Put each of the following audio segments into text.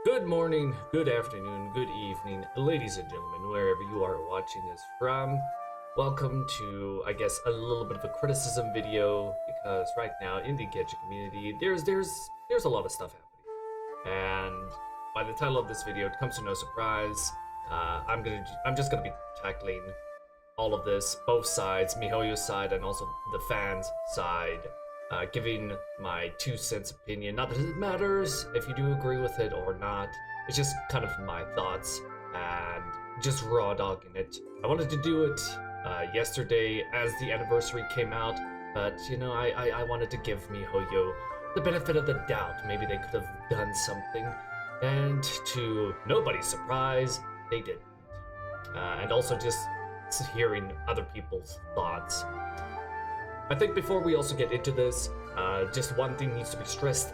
Good morning, good afternoon, good evening, ladies and gentlemen, wherever you are watching this from. Welcome to, I guess, a little bit of a criticism video because right now in the Genshin community, there's a lot of stuff happening, and by the title of this video, it comes to no surprise. I'm just gonna be tackling all of this, both sides, MiHoYo's side and also the fans' side. Giving my 2 cents opinion. Not that it matters if you do agree with it or not. It's just kind of my thoughts and just raw dogging it. I wanted to do it yesterday as the anniversary came out, but you know, I wanted to give MiHoYo the benefit of the doubt. Maybe they could have done something, and to nobody's surprise, they didn't. And also just hearing other people's thoughts. I think before we also get into this, just one thing needs to be stressed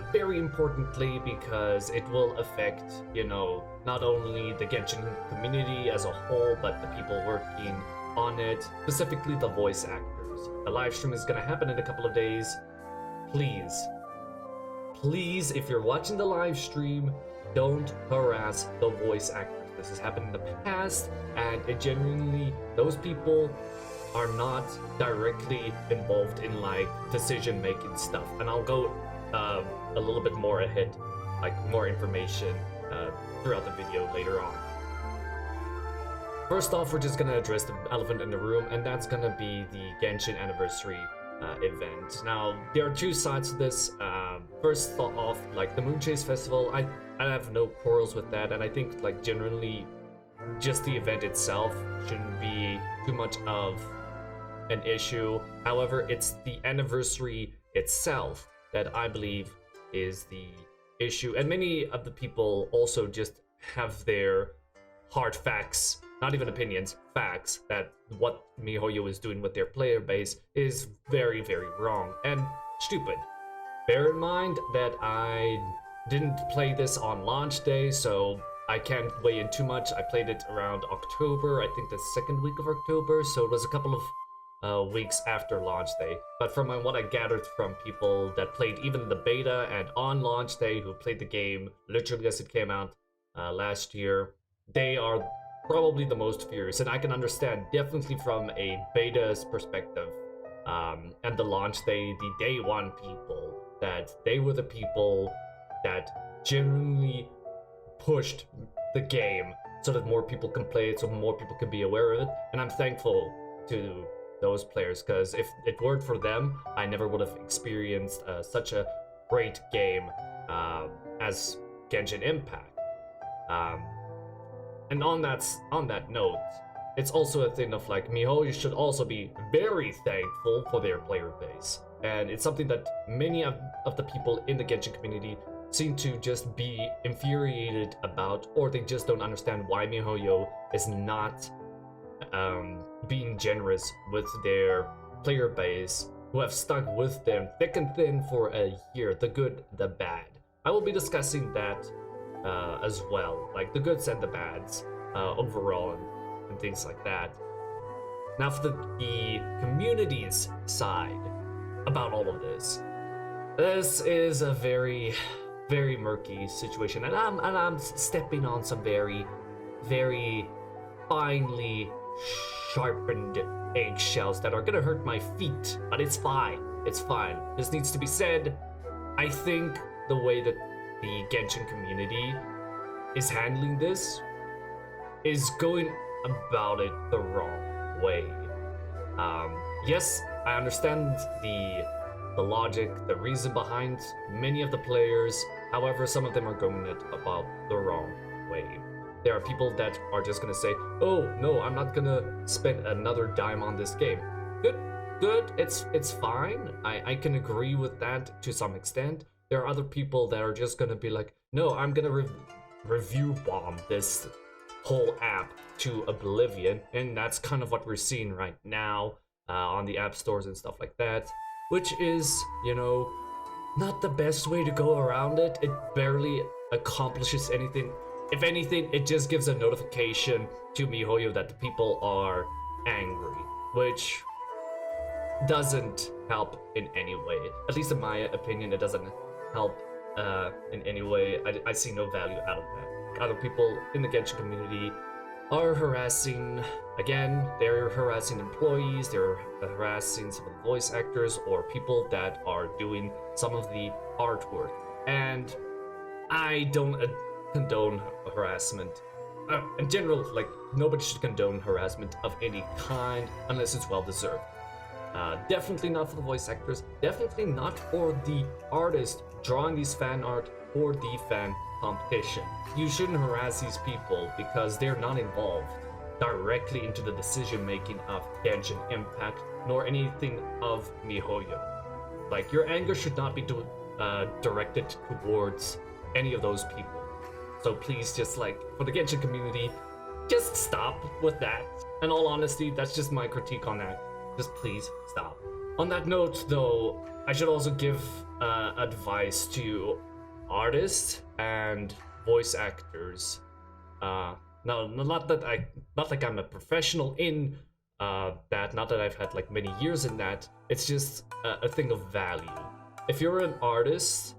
very importantly, because it will affect, you know, not only the Genshin community as a whole, but the people working on it, specifically the voice actors. The live stream is going to happen in a couple of days. Please, if you're watching the live stream, don't harass the voice actors. This has happened in the past, and it genuinely, those people are not directly involved in like decision making stuff, and I'll go a little bit more ahead, like more information throughout the video later on. First off, we're just gonna address the elephant in the room, and that's gonna be the Genshin anniversary event. Now there are two sides to this. First off, like the Moonchase Festival, I have no quarrels with that, and I think like generally just the event itself shouldn't be too much of an issue. However, it's the anniversary itself that I believe is the issue, and many of the people also just have their hard facts, not even opinions, facts, that what MiHoYo is doing with their player base is very, very wrong and stupid. Bear in mind that I didn't play this on launch day, so I can't weigh in too much. I played it around October, I think the second week of October, so it was a couple of weeks after launch day. But from what I gathered from people that played even the beta and on launch day, who played the game literally as it came out last year, they are probably the most furious. And I can understand definitely from a beta's perspective, and the launch day, the day one people, that they were the people that genuinely pushed the game so that more people can play it, so more people can be aware of it. And I'm thankful to those players, because if it weren't for them, I never would have experienced such a great game as Genshin Impact. And on that note, it's also a thing of like, MiHoYo should also be very thankful for their player base, and it's something that many of the people in the Genshin community seem to just be infuriated about, or they just don't understand why MiHoYo is not being generous with their player base, who have stuck with them thick and thin for a year, the good, the bad. I will be discussing that as well, like the goods and the bads overall, and things like that. Now for the community's side about all of this, this is a very, very murky situation, and I'm stepping on some very, very finely sharpened eggshells that are gonna hurt my feet, but it's fine. It's fine. This needs to be said. I think the way that the Genshin community is handling this is going about it the wrong way. Yes, I understand the logic, the reason behind many of the players. However, some of them are going it about the wrong way. There are people that are just gonna say, oh no, I'm not gonna spend another dime on this game. Good, it's fine. I can agree with that to some extent. There are other people that are just gonna be like, no, I'm gonna review bomb this whole app to oblivion, and that's kind of what we're seeing right now on the app stores and stuff like that, which is, you know, not the best way to go around it. It barely accomplishes anything. If anything, it just gives a notification to MiHoYo that the people are angry, which doesn't help in any way. At least in my opinion, it doesn't help in any way. I see no value out of that. Other people in the Genshin community are harassing, again, they're harassing employees, they're harassing some of the voice actors or people that are doing some of the artwork. And I don't condone harassment. In general, like, nobody should condone harassment of any kind unless it's well deserved. Definitely not for the voice actors, definitely not for the artist drawing these fan art or the fan competition. You shouldn't harass these people because they're not involved directly into the decision making of Genshin Impact nor anything of MiHoYo. Like, your anger should not be directed towards any of those people. So please, just like, for the Genshin community, just stop with that. In all honesty, that's just my critique on that. Just please stop. On that note, though, I should also give advice to artists and voice actors. No, not like I'm a professional in that. Not that I've had like many years in that. It's just a thing of value. If you're an artist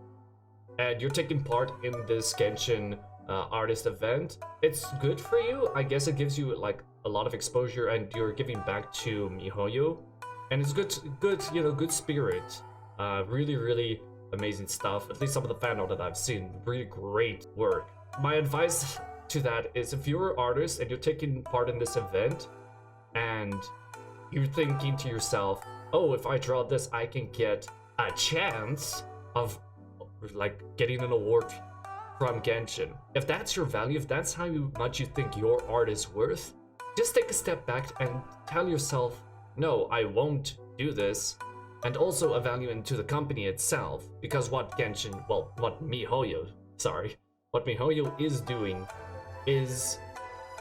and you're taking part in this Genshin artist event, it's good for you. I guess it gives you like a lot of exposure, and you're giving back to MiHoYo, and it's good, you know, good spirit. Really amazing stuff. At least some of the fan art that I've seen, really great work. My advice to that is, if you're an artist and you're taking part in this event, and you're thinking to yourself, oh, if I draw this, I can get a chance of like getting an award from Genshin. If that's your value, if that's how much you think your art is worth, just take a step back and tell yourself, no, I won't do this. And also a value into the company itself, because what MiHoYo is doing is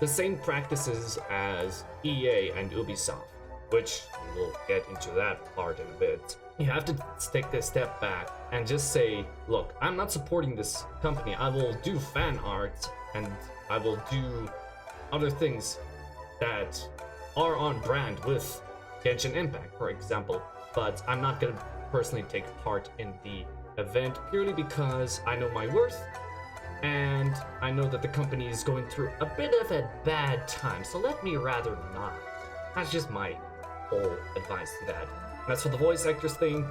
the same practices as EA and Ubisoft, which we'll get into that part in a bit. You have to take a step back and just say, look, I'm not supporting this company. I will do fan art and I will do other things that are on brand with Genshin Impact, for example, but I'm not going to personally take part in the event purely because I know my worth and I know that the company is going through a bit of a bad time, so let me rather not. That's just my whole advice to that. And as for the voice actors thing,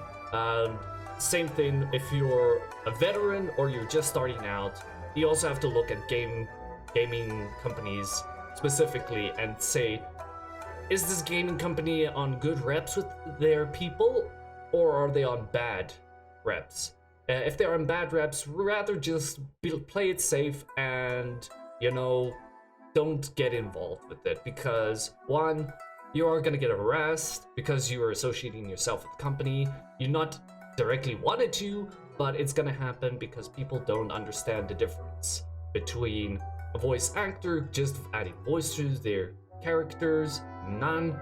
same thing. If you're a veteran or you're just starting out, you also have to look at gaming companies specifically and say, is this gaming company on good reps with their people, or are they on bad reps? If they're on bad reps, rather just play it safe and, you know, don't get involved with it, because one, you are gonna get harassed because you are associating yourself with the company. You not directly wanted to, but it's gonna happen because people don't understand the difference between a voice actor just adding voice to their characters, no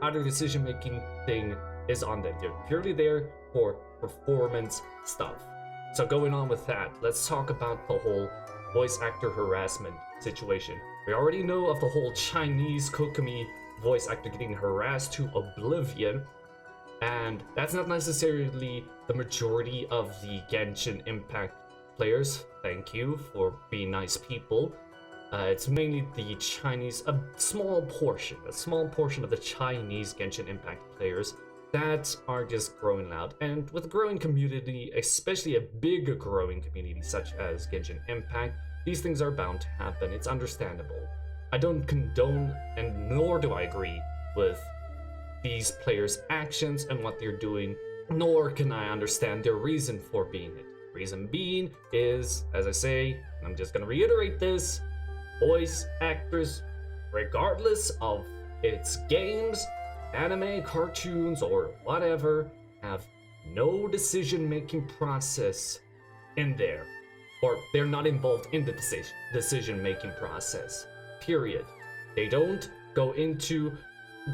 other decision-making thing is on them. They're purely there for performance stuff. So going on with that, let's talk about the whole voice actor harassment situation. We already know of the whole Chinese Kokomi voice actor getting harassed to oblivion, and that's not necessarily the majority of the Genshin Impact players. Thank you for being nice people. It's mainly the Chinese, a small portion of the Chinese Genshin Impact players that are just growing loud. And with a growing community, especially a big growing community such as Genshin Impact, these things are bound to happen. It's understandable. I don't condone and nor do I agree with these players' actions and what they're doing, nor can I understand their reason for being it. Reason being is, as I say, and I'm just gonna reiterate this, voice actors, regardless of its games, anime, cartoons, or whatever, have no decision-making process in there. Or they're not involved in the decision-making process. Period. They don't go into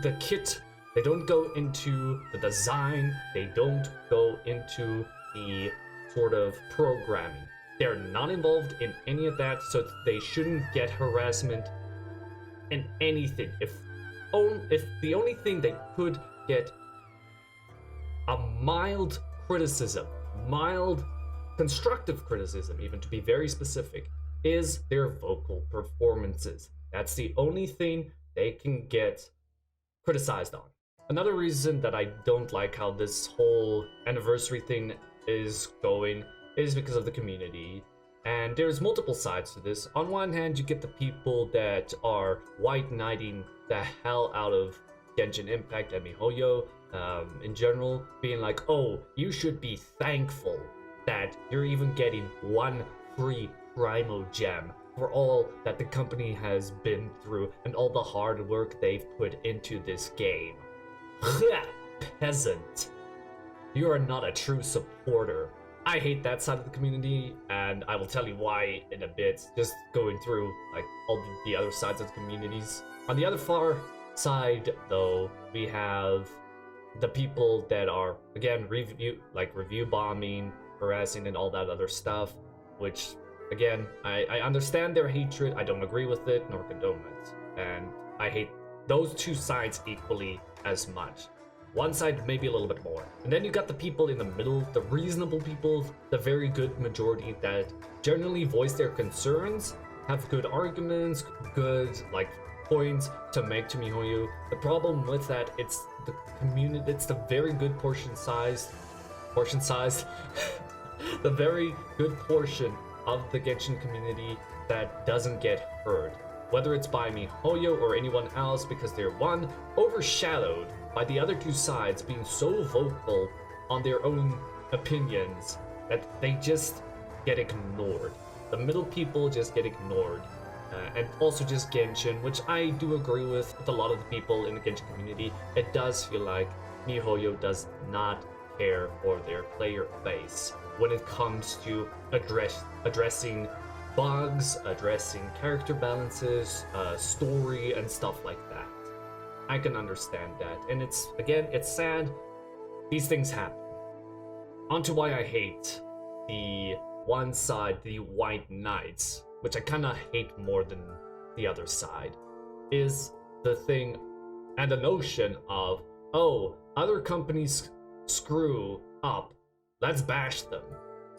the kit, they don't go into the design, they don't go into the sort of programming. They're not involved in any of that, so they shouldn't get harassment in anything. If the only thing they could get a mild criticism, mild constructive criticism, even to be very specific, is their vocal performances. That's the only thing they can get criticized on. Another reason that I don't like how this whole anniversary thing is going is because of the community. And there's multiple sides to this. On one hand, you get the people that are white knighting the hell out of Genshin Impact and MiHoYo in general, being like, oh, you should be thankful that you're even getting one free Primo Gem for all that the company has been through and all the hard work they've put into this game. Peasant. You are not a true supporter. I hate that side of the community, and I will tell you why in a bit, just going through like all the other sides of the communities. On the other far side, though, we have the people that are, again, review bombing, harassing, and all that other stuff, which, again, I understand their hatred. I don't agree with it, nor condone it. And I hate those two sides equally as much. One side maybe a little bit more. And then you got the people in the middle, the reasonable people, the very good majority that generally voice their concerns, have good arguments, good points to make to MiHoYo. The problem with that, it's the community, it's the very good portion sized, the very good portion of the Genshin community that doesn't get heard. Whether it's by MiHoYo or anyone else, because they're one, overshadowed by the other two sides being so vocal on their own opinions that they just get ignored. The middle people just get ignored. And also just Genshin, which I do agree with a lot of the people in the Genshin community. It does feel like MiHoYo does not care for their player base when it comes to addressing bugs, addressing character balances, story, and stuff like that. I can understand that, and it's sad. These things happen. On to why I hate the one side, the White Knights, which I kind of hate more than the other side, is the thing and the notion of, oh, other companies screw up, let's bash them.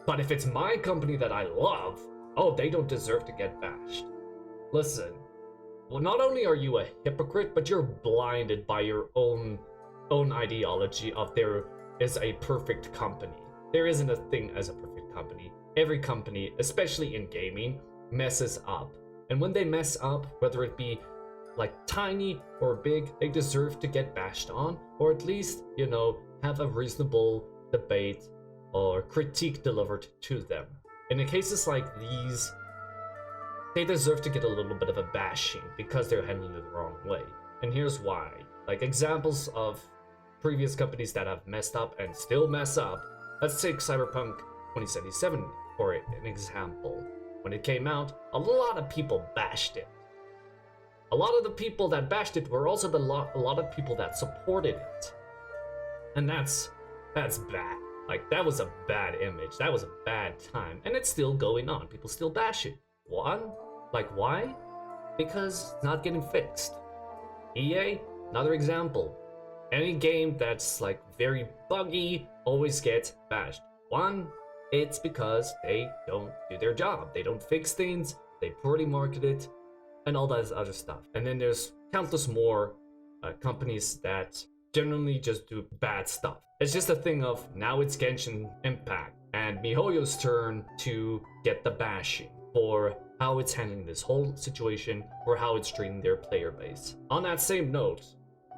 But if it's my company that I love, oh, they don't deserve to get bashed. Listen, well, not only are you a hypocrite, but you're blinded by your own ideology of there is a perfect company. There isn't a thing as a perfect company. Every company, especially in gaming, messes up. And when they mess up, whether it be tiny or big, they deserve to get bashed on, or at least, have a reasonable debate or critique delivered to them. And in cases like these, they deserve to get a little bit of a bashing because they're handling it the wrong way. And here's why. Examples of previous companies that have messed up and still mess up. Let's take Cyberpunk 2077 for an example. When it came out, a lot of people bashed it. A lot of the people that bashed it were also a lot of people that supported it. And that's bad. That was a bad image. That was a bad time. And it's still going on. People still bash it. Why? Because it's not getting fixed. EA, another example. Any game that's very buggy always gets bashed. One, it's because they don't do their job. They don't fix things, they poorly market it, and all that other stuff. And then there's countless more companies that generally just do bad stuff. It's just a thing of now it's Genshin Impact and MiHoYo's turn to get the bashing for how it's handling this whole situation or how it's treating their player base. On that same note,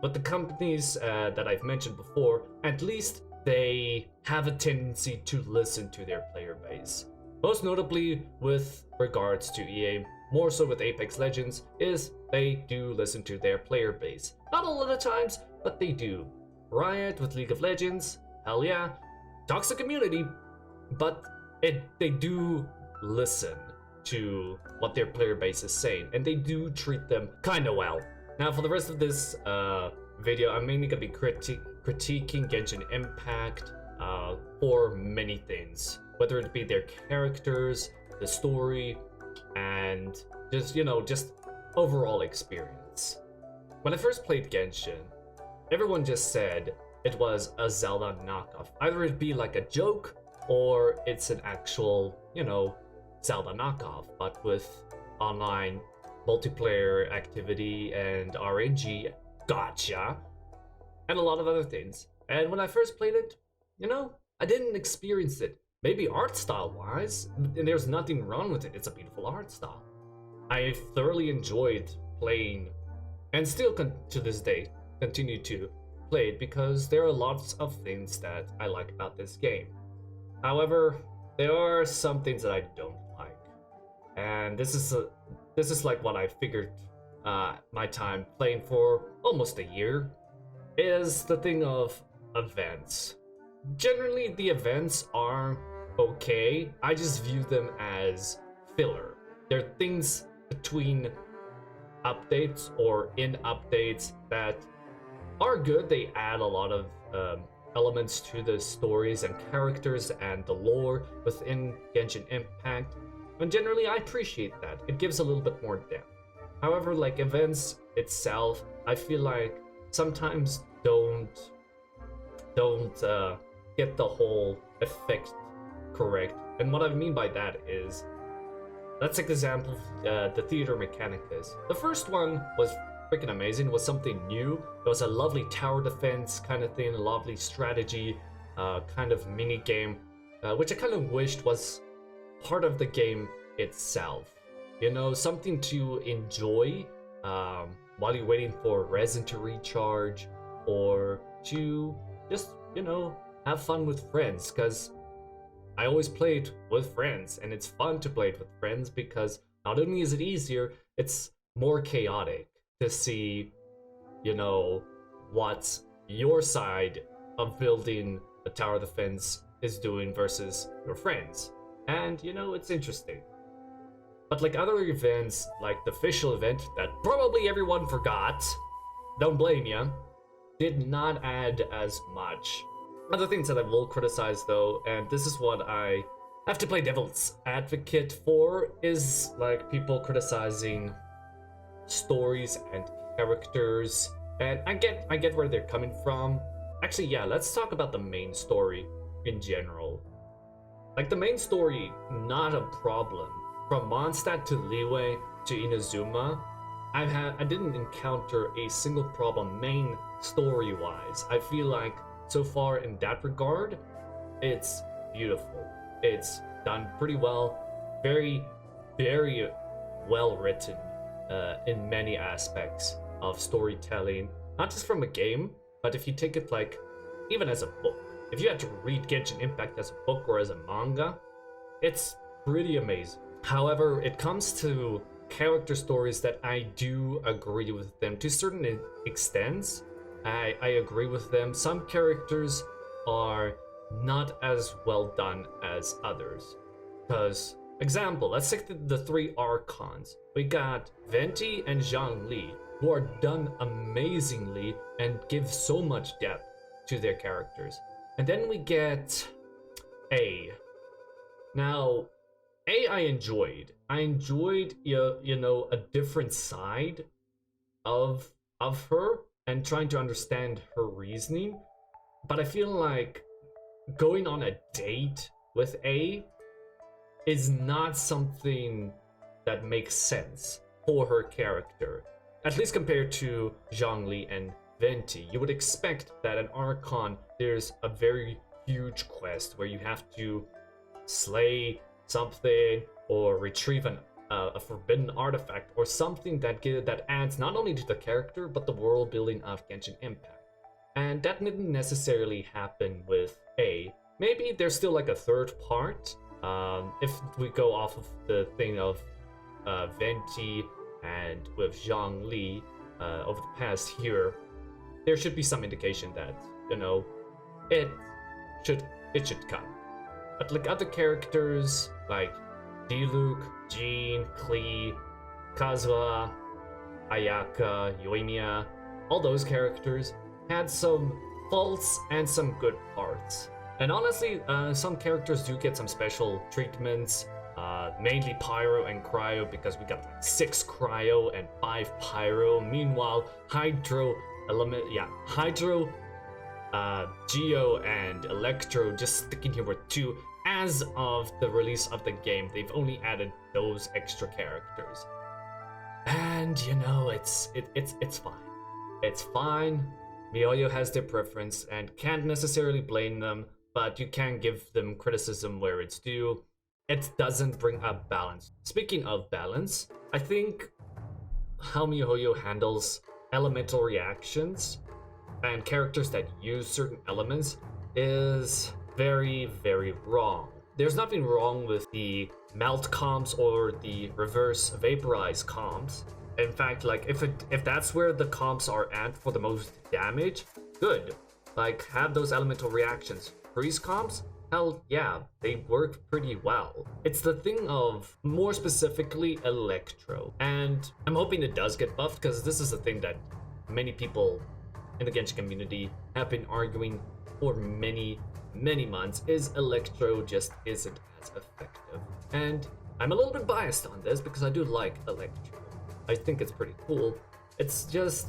but the companies that I've mentioned before, at least they have a tendency to listen to their player base. Most notably with regards to EA, more so with Apex Legends, is they do listen to their player base. Not all of the times, but they do. Riot with League of Legends, hell yeah. Toxic community, but they do listen to what their player base is saying, and they do treat them kinda well. Now for the rest of this video, I'm mainly gonna be critiquing Genshin Impact for many things. Whether it be their characters, the story, and just overall experience. When I first played Genshin, everyone just said it was a Zelda knockoff. Either it be like a joke, or it's an actual, Zelda knockoff, but with online multiplayer activity and RNG, gotcha, and a lot of other things. And when I first played it, I didn't experience it. Maybe art style wise, and there's nothing wrong with it. It's a beautiful art style. I thoroughly enjoyed playing, and still to this day continue to play it because there are lots of things that I like about this game. However, there are some things that I don't like, and this is like what I figured my time playing for almost a year is the thing of events. Generally, the events are okay. I just view them as filler. They're things between updates or in updates that are good. They add a lot of elements to the stories and characters and the lore within Genshin Impact. And generally, I appreciate that. It gives a little bit more depth. However, like events itself, I feel like sometimes don't get the whole effect correct. And what I mean by that is, let's take the example of the theater mechanicus. The first one was freaking amazing. It was something new. It was a lovely tower defense kind of thing, a lovely strategy kind of mini game, which I kind of wished was part of the game itself. Something to enjoy while you're waiting for resin to recharge, or to just, have fun with friends, because I always played with friends, and it's fun to play it with friends because not only is it easier, it's more chaotic to see, what your side of building a tower defense is doing versus your friends. And, it's interesting. But like other events, like the official event that probably everyone forgot, don't blame ya, did not add as much. Other things that I will criticize though, and this is what I have to play devil's advocate for, is like people criticizing stories and characters. And I get where they're coming from. Actually, yeah, let's talk about the main story in general. Like the main story, not a problem. From Mondstadt to Liyue to Inazuma, I didn't encounter a single problem main story-wise. I feel like so far in that regard, it's beautiful. It's done pretty well, very, very well written in many aspects of storytelling. Not just from a game, but if you take it like even as a book. If you had to read Genshin Impact as a book or as a manga, it's pretty amazing. However, it comes to character stories that I do agree with them to certain extents. I agree with them. Some characters are not as well done as others. Because, example, let's take the three Archons. We got Venti and Zhongli, who are done amazingly and give so much depth to their characters. And then we get A. Now, A I enjoyed. I enjoyed, a different side of her and trying to understand her reasoning. But I feel like going on a date with A is not something that makes sense for her character. At least compared to Zhongli and Venti. You would expect that an Archon, there's a very huge quest where you have to slay something or retrieve a forbidden artifact or something that adds not only to the character but the world building of Genshin Impact. And that didn't necessarily happen with A. Maybe there's still like a third part. If we go off of the thing of Venti and with Zhongli over the past year, there should be some indication that, it should come. But like other characters like Diluc, Jean, Klee, Kazuha, Ayaka, Yoimiya, all those characters had some faults and some good parts. And honestly, some characters do get some special treatments, mainly Pyro and Cryo, because we got like 6 Cryo and 5 Pyro. Meanwhile, Hydro Geo and Electro just sticking here with 2. As of the release of the game, they've only added those extra characters. And you know, it's fine. It's fine. MiHoYo has their preference and can't necessarily blame them, but you can give them criticism where it's due. It doesn't bring up balance. Speaking of balance, I think how MiHoYo handles elemental reactions and characters that use certain elements is very, very wrong. There's nothing wrong with the melt comps or the reverse vaporize comps. In fact, like if that's where the comps are at for the most damage, good. Like have those elemental reactions. Freeze comps? Hell yeah, they work pretty well. It's the thing of more specifically Electro. And I'm hoping it does get buffed because this is a thing that many people in the Genshin community have been arguing for many months, is Electro just isn't as effective. And I'm a little bit biased on this because I do like Electro. I think it's pretty cool. It's just,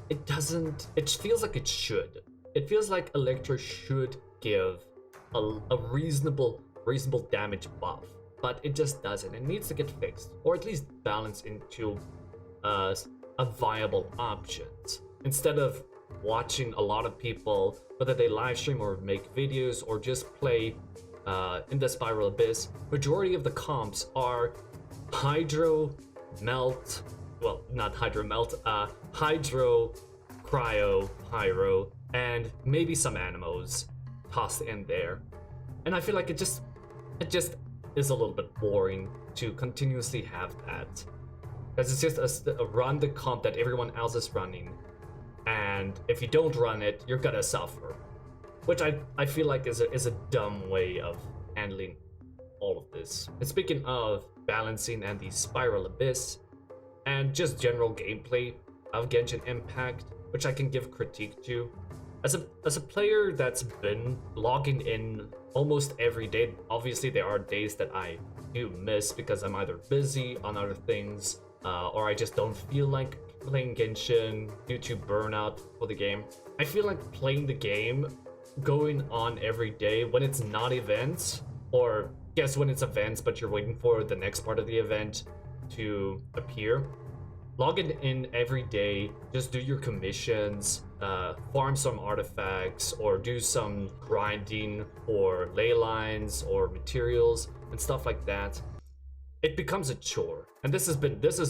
it feels like it should. It feels like Electro should give a reasonable damage buff, but it just doesn't. It needs to get fixed, or at least balanced into a viable options. Instead of watching a lot of people, whether they live stream or make videos or just play in the Spiral Abyss, majority of the comps are Hydro, Melt, well, not Hydro Melt, Hydro, Cryo, Pyro, and maybe some Animos tossed in there. And I feel like it just is a little bit boring to continuously have that. Because it's just a run the comp that everyone else is running. And if you don't run it, you're gonna suffer. Which I feel like is a dumb way of handling all of this. And speaking of balancing and the Spiral Abyss, and just general gameplay of Genshin Impact, which I can give critique to. As a player that's been logging in almost every day, obviously there are days that I do miss because I'm either busy on other things, or I just don't feel like playing Genshin due to burnout for the game. I feel like playing the game, going on every day when it's not events, or guess when it's events but you're waiting for the next part of the event to appear. Logging in every day, just do your commissions, farm some artifacts, or do some grinding for ley lines or materials and stuff like that. It becomes a chore, and this has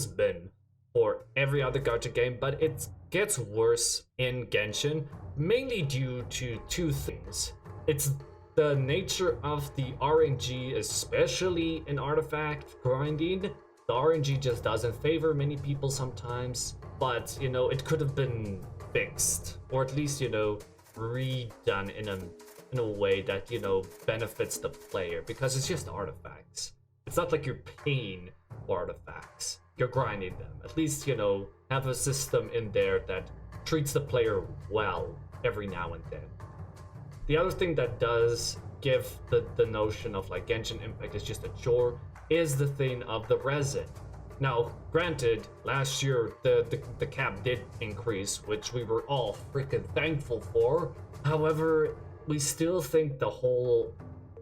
been for every other gacha game, but it gets worse in Genshin, mainly due to 2 things. It's the nature of the RNG, especially in artifact grinding. The RNG just doesn't favor many people sometimes, but you know, it could have been fixed, or at least, you know, redone in a way that, you know, benefits the player, because it's just artifacts. It's not like you're paying for artifacts, you're grinding them. At least, you know, have a system in there that treats the player well every now and then. The other thing that does give the notion of like Genshin Impact is just a chore is the thing of the resin. Now, granted, last year the cap did increase, which we were all freaking thankful for. However, we still think the whole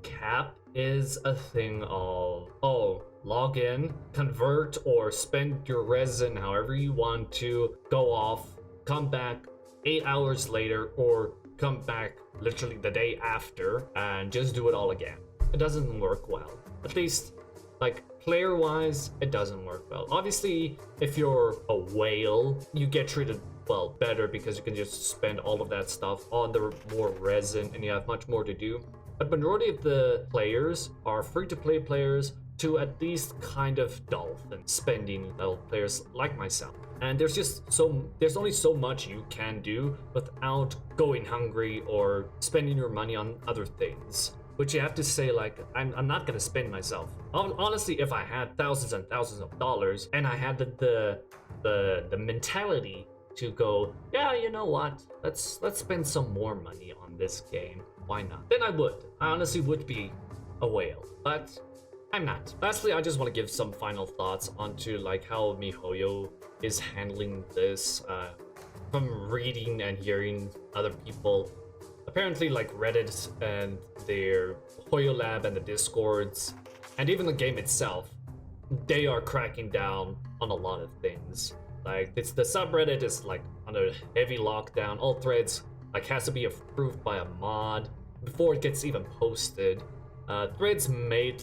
cap is a thing of, oh, log in, convert, or spend your resin however you want to, go off, come back 8 hours later, or come back literally the day after and just do it all again. It doesn't work well. At least, like, player-wise, it doesn't work well. Obviously, if you're a whale, you get treated, well, better because you can just spend all of that stuff on the more resin and you have much more to do. But majority of the players are free-to-play players to at least kind of dolphin spending level players like myself. And there's only so much you can do without going hungry or spending your money on other things. Which you have to say, like, I'm not gonna spend myself. Honestly, if I had thousands and thousands of dollars and I had the mentality to go, yeah, you know what, let's spend some more money on this game, why not? Then I would. I honestly would be a whale, but I'm not. Lastly, I just want to give some final thoughts onto like how MiHoYo is handling this. From reading and hearing other people apparently like Reddit and their Hoyo Lab and the Discords, and even the game itself, they are cracking down on a lot of things. Like it's the subreddit is like under heavy lockdown. All threads like has to be approved by a mod before it gets even posted. Threads made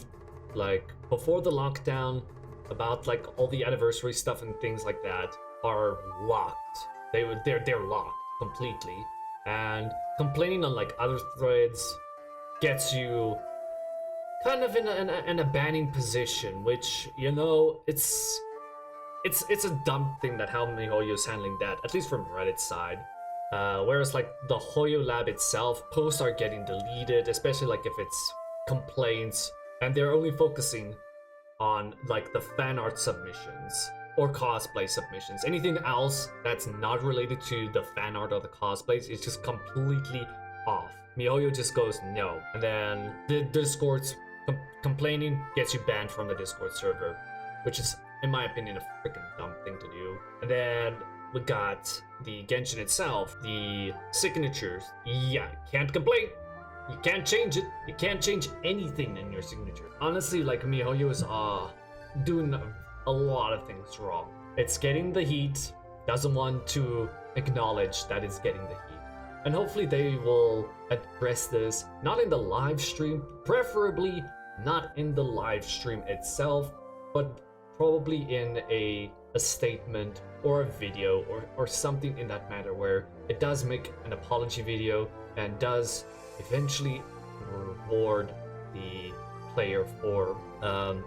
like before the lockdown about like all the anniversary stuff and things like that are locked. They're locked completely. And complaining on like other threads gets you kind of in a banning position, which, you know, it's a dumb thing that how MiHoYo is handling that, at least from Reddit's side. Whereas like the Hoyo Lab itself, posts are getting deleted, especially like if it's complaints, and they're only focusing on like the fan art submissions or cosplay submissions. Anything else that's not related to the fan art or the cosplays is just completely off. MiHoYo just goes no, and then the Discord's complaining gets you banned from the Discord server, which is, in my opinion, a freaking dumb thing to do. And then we got the Genshin itself, the signatures. Yeah, can't complain. You can't change it. You can't change anything in your signature. Honestly, like MiHoYo is doing a lot of things wrong. It's getting the heat, doesn't want to acknowledge that it's getting the heat. And hopefully they will address this, not in the live stream, preferably not in the live stream itself, but probably in a statement or a video or something in that matter where it does make an apology video and does eventually reward the player for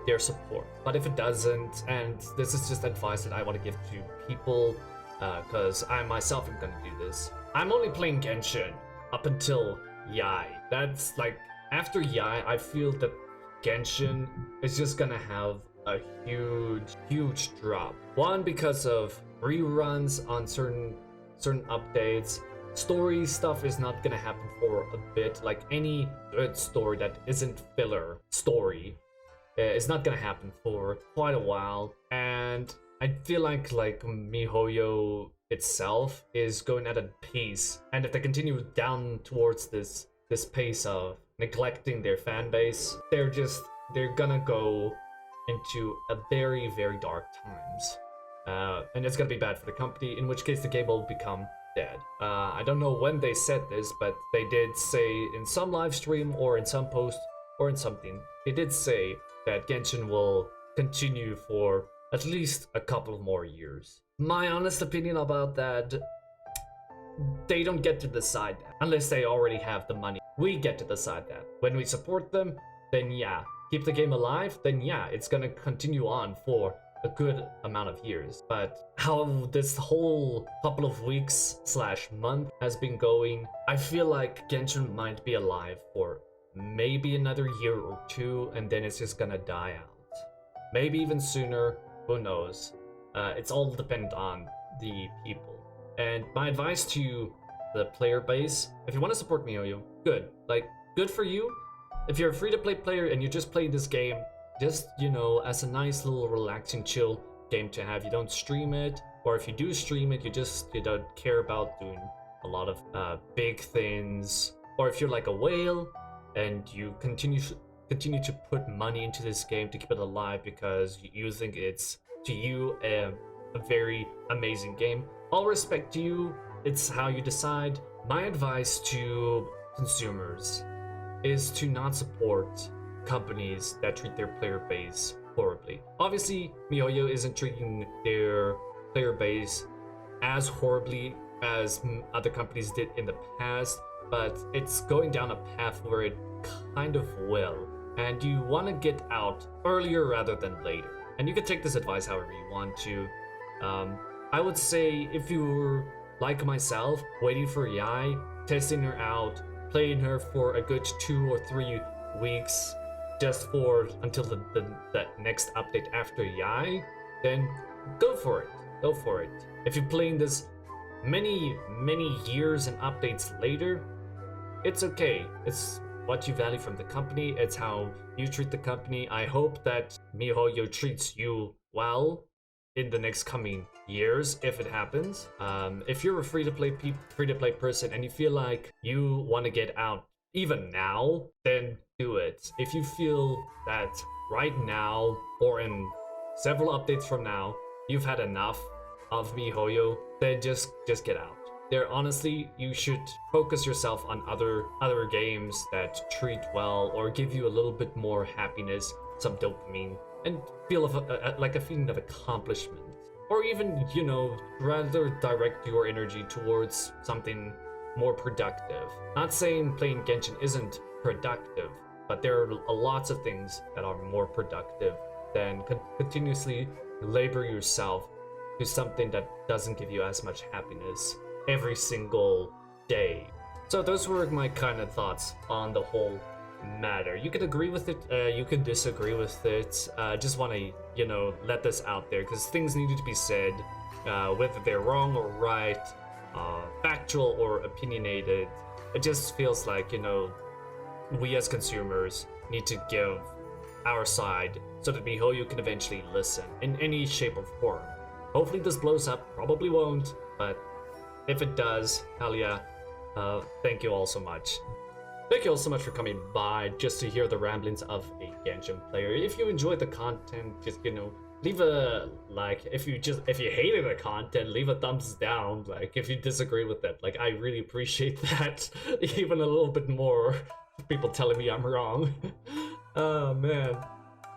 their support. But if it doesn't, and this is just advice that I want to give to people, because I myself am going to do this, I'm only playing Genshin up until Yai. That's like, after Yai, I feel that Genshin is just gonna have a huge drop. One, because of reruns on certain updates. Story stuff is not gonna happen for a bit. Like any good story that isn't filler story is not gonna happen for quite a while. And I feel like MiHoYo itself is going at a pace, and if they continue down towards this pace of neglecting their fan base, they're gonna go into a very dark times, and it's gonna be bad for the company, in which case the game will become dead. I don't know when they said this, but they did say in some live stream or in some post or in something, they did say that Genshin will continue for at least a couple of more years. My honest opinion about that, they don't get to decide that unless they already have the money. We get to decide that. When we support them, then yeah. Keep the game alive, then yeah, it's gonna continue on for a good amount of years. But how this whole couple of weeks / month has been going, I feel like Genshin might be alive for maybe another year or two, and then it's just gonna die out. Maybe even sooner, who knows? It's all dependent on the people. And my advice to the player base, if you want to support MiHoYo, good. Like, good for you. If you're a free-to-play player and you just play this game, just, you know, as a nice little relaxing, chill game to have. You don't stream it, or if you do stream it, you don't care about doing a lot of big things. Or if you're like a whale and you continue to put money into this game to keep it alive because you think it's, to you, a very amazing game. All respect to you, it's how you decide. My advice to consumers is to not support companies that treat their player base horribly. Obviously, MiHoYo isn't treating their player base as horribly as other companies did in the past, but it's going down a path where it kind of will. And you want to get out earlier rather than later. And you can take this advice however you want to. I would say if you're like myself, waiting for Yai, testing her out, playing her for a good 2 or 3 weeks, just until the next update after Yai, then go for it. Go for it. If you're playing this many years and updates later, it's okay. It's what you value from the company. It's how you treat the company. I hope that MiHoYo treats you well in the next coming years if it happens. If you're a free-to-play person and you feel like you want to get out even now, then do it. If you feel that right now or in several updates from now you've had enough of MiHoYo, then just get out. There, honestly, you should focus yourself on other games that treat well or give you a little bit more happiness, some dopamine, and feel of like a feeling of accomplishment. Or even, you know, rather direct your energy towards something more productive. Not saying playing Genshin isn't productive, but there are lots of things that are more productive than continuously labor yourself to something that doesn't give you as much happiness every single day. So those were my kind of thoughts on the whole matter. You can agree with it, you can disagree with it. Just want to, you know, let this out there because things needed to be said, whether they're wrong or right, factual or opinionated. It just feels like, you know, we as consumers need to give our side so that MiHoYo can eventually listen in any shape or form. Hopefully this blows up, probably won't, but if it does, hell yeah. Thank you all so much. Thank you all so much for coming by just to hear the ramblings of a Genshin player. If you enjoyed the content, just, you know, leave a like. If you hated the content, leave a thumbs down. Like, if you disagree with it, like, I really appreciate that. Even a little bit more. People telling me I'm wrong. Oh man.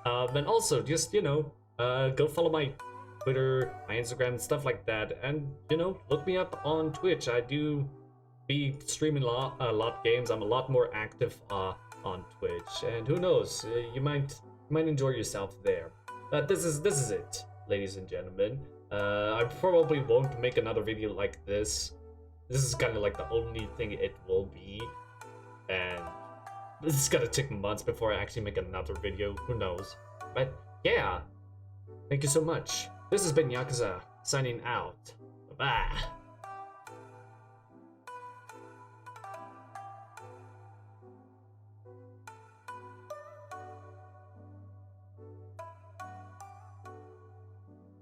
And also, just, you know, go follow my Twitter, my Instagram, and stuff like that. And, you know, look me up on Twitch. I do be streaming a lot games. I'm a lot more active on Twitch. And who knows, you might enjoy yourself there. This is it, ladies and gentlemen. I probably won't make another video like this. This is kind of like the only thing it will be. And this is gonna take months before I actually make another video. Who knows? But yeah, thank you so much. This has been Yakuza, signing out. Bye.